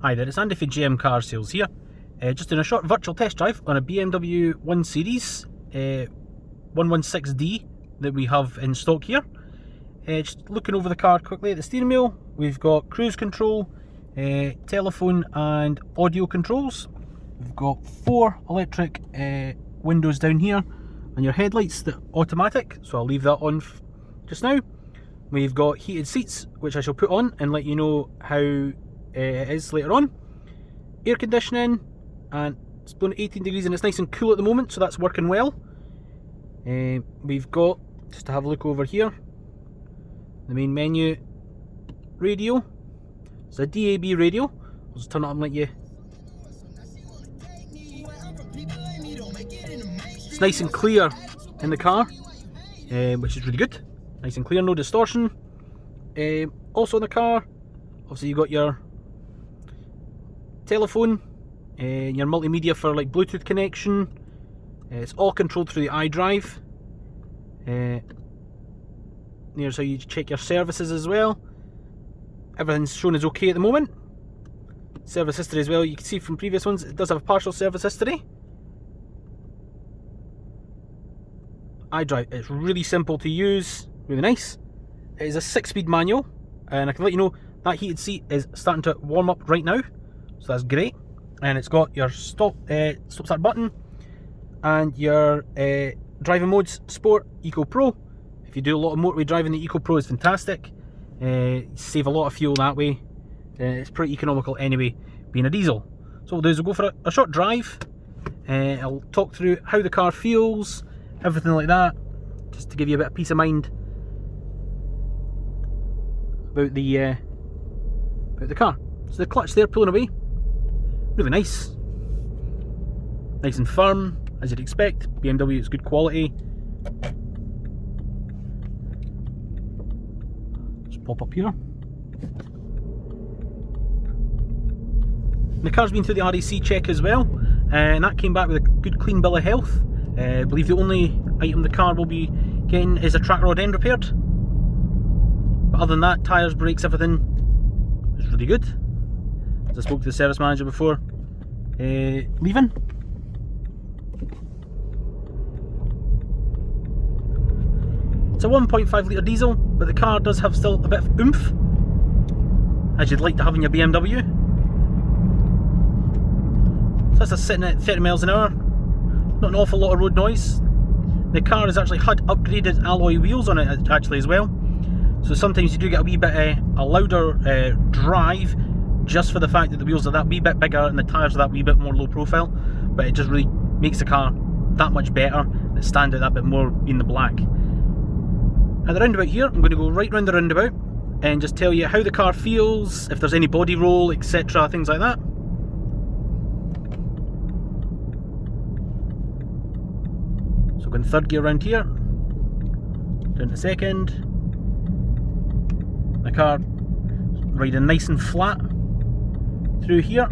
Hi there, it's Andy for GM Car Sales here. Just doing a short virtual test drive on a BMW 1 Series 116D that we have in stock here. Just looking over the car quickly at the steering wheel, we've got cruise control, telephone and audio controls. We've got 4 electric windows down here, and your headlights, the automatic, so I'll leave that on just now. We've got heated seats, which I shall put on and let you know how it is later on. Air conditioning, and it's blown 18 degrees and it's nice and cool at the moment, so that's working well. We've got, just to have a look over here, the main menu, radio. It's a DAB radio. I'll just turn it on and let you. It's nice and clear in the car, which is really good. Nice and clear, no distortion. Also in the car, obviously you've got your telephone, your multimedia for like Bluetooth connection. It's all controlled through the iDrive. Here's how you check your services as well. Everything's shown as okay at the moment. Service history as well, you can see from previous ones, it does have a partial service history. iDrive, it's really simple to use, really nice. It is a 6-speed manual, and I can let you know that heated seat is starting to warm up right now, so that's great. And it's got your stop start button and your driving modes: Sport, Eco, Pro. If you do a lot of motorway driving, the Eco Pro is fantastic. You save a lot of fuel that way. It's pretty economical anyway, being a diesel. So what we'll do is we'll go for a short drive. I'll talk through how the car feels, everything like that, just to give you a bit of peace of mind about the car. So the clutch there pulling away, really nice and firm, as you'd expect. BMW is good quality. Just pop up here. And the car's been through the RAC check as well, and that came back with a good clean bill of health. I believe the only item the car will be getting is a track rod end repaired. But other than that, tyres, brakes, everything is really good. As I spoke to the service manager before leaving. It's a 1.5 litre diesel, but the car does have still a bit of oomph, as you'd like to have in your BMW. So that's sitting at 30 miles an hour. Not an awful lot of road noise. The car has actually had upgraded alloy wheels on it actually as well. So sometimes you do get a wee bit a louder drive, just for the fact that the wheels are that wee bit bigger and the tyres are that wee bit more low profile. But it just really makes the car that much better. It stands out that bit more in the black. At the roundabout here, I'm going to go right round the roundabout and just tell you how the car feels, if there's any body roll, etc., things like that. So going third gear around here, down to second. The car riding nice and flat through here.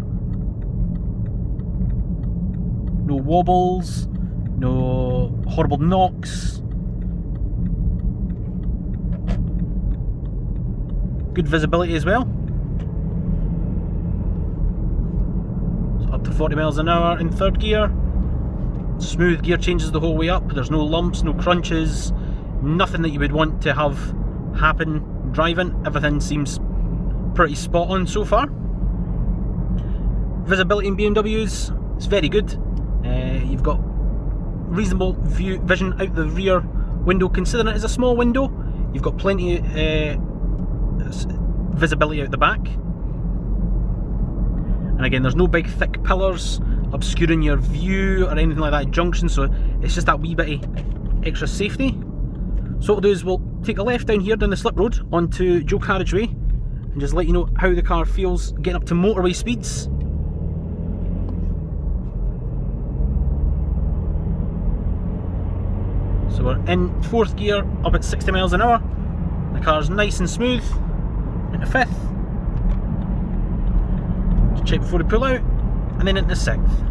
No wobbles, no horrible knocks. Good visibility as well. So up to 40 miles an hour in third gear. Smooth gear changes the whole way up. There's no lumps, no crunches, nothing that you would want to have happen driving. Everything seems pretty spot on so far. Visibility in BMWs is very good. You've got reasonable vision out the rear window, considering it is a small window. You've got plenty visibility out the back. And again, there's no big thick pillars obscuring your view or anything like that at junction, so it's just that wee bit of extra safety. So what we'll do is we'll take a left down here down the slip road onto dual carriageway and just let you know how the car feels getting up to motorway speeds. So we're in fourth gear up at 60 miles an hour. The car's nice and smooth. Into fifth. Just check before we pull out, and then into sixth.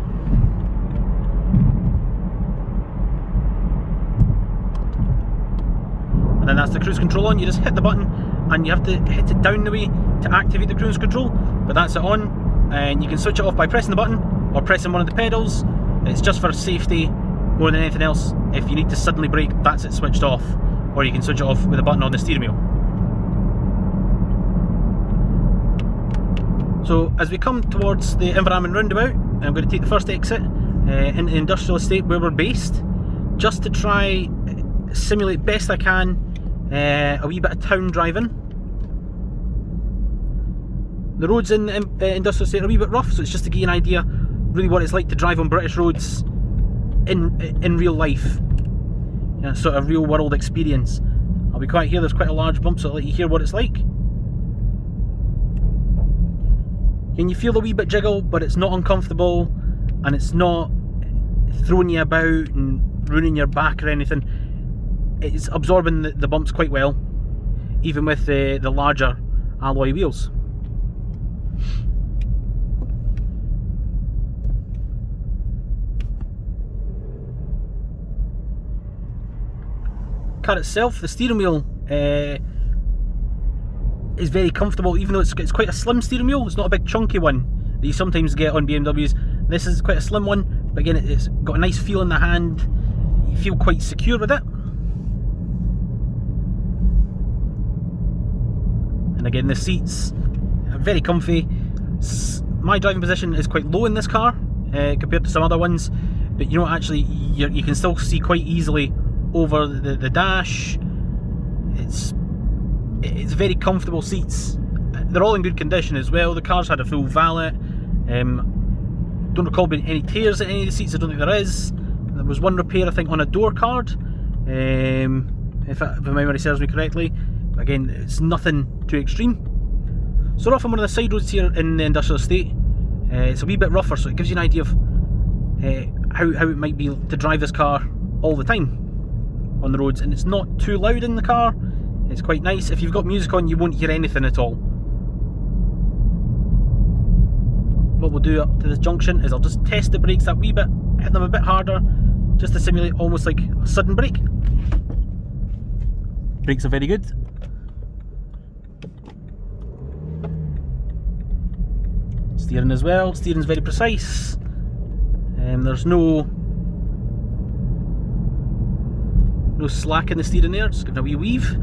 And then that's the cruise control on. You just hit the button and you have to hit it down the way to activate the cruise control, but that's it on. and you can switch it off by pressing the button or pressing one of the pedals. It's just for safety more than anything else. If you need to suddenly brake, that's it switched off, or you can switch it off with a button on the steering wheel. So as we come towards the Inverarmond roundabout, I'm going to take the first exit into the industrial estate where we're based, just to try simulate best I can a wee bit of town driving. The roads in the industrial estate are a wee bit rough, so it's just to give you an idea really what it's like to drive on British roads in real life. Yeah, sort of real world experience. I'll be quiet here, there's quite a large bump, so I'll let you hear what it's like. Can you feel the wee bit jiggle, but it's not uncomfortable, and it's not throwing you about and ruining your back or anything. It's absorbing the bumps quite well, even with the larger alloy wheels. Car itself, the steering wheel is very comfortable, even though it's quite a slim steering wheel. It's not a big chunky one that you sometimes get on BMWs. This is quite a slim one, but again it's got a nice feel in the hand. You feel quite secure with it. And again, the seats are very comfy. My driving position is quite low in this car compared to some other ones, but you know, actually you can still see quite easily over the dash. It's very comfortable seats. They're all in good condition as well. The car's had a full valet. Don't recall being any tears at any of the seats. I don't think there is. There was one repair, I think, on a door card, if my memory serves me correctly. Again, it's nothing too extreme. So we're off on one of the side roads here in the industrial estate. It's a wee bit rougher, so it gives you an idea of how it might be to drive this car all the time on the roads. And it's not too loud in the car. It's quite nice. If you've got music on, you won't hear anything at all. What we'll do up to this junction is I'll just test the brakes that wee bit, hit them a bit harder, just to simulate almost like a sudden brake. Brakes are very good. Steering as well. Steering's very precise. There's no slack in the steering there. Just giving a wee weave.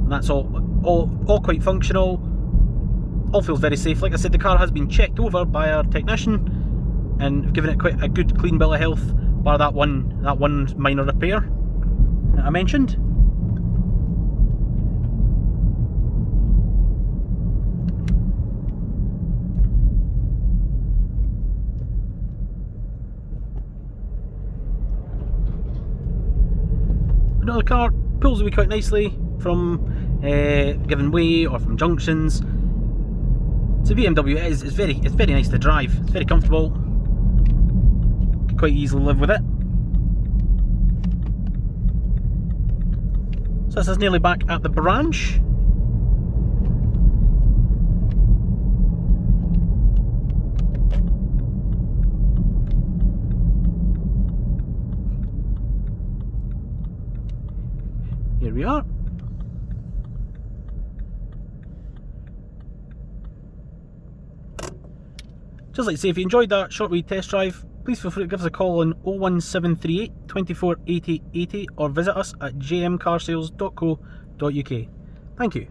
And that's all quite functional. All feels very safe. Like I said, the car has been checked over by our technician and given it quite a good clean bill of health, bar that one minor repair that I mentioned. Another car pulls away quite nicely from giving way or from junctions. It's a BMW. It's very nice to drive. It's very comfortable. Quite easily live with it. So this is nearly back at the branch. Here we are. Just like to say, if you enjoyed that short wee test drive, please feel free to give us a call on 01738 24 80 80 or visit us at jmcarsales.co.uk. Thank you.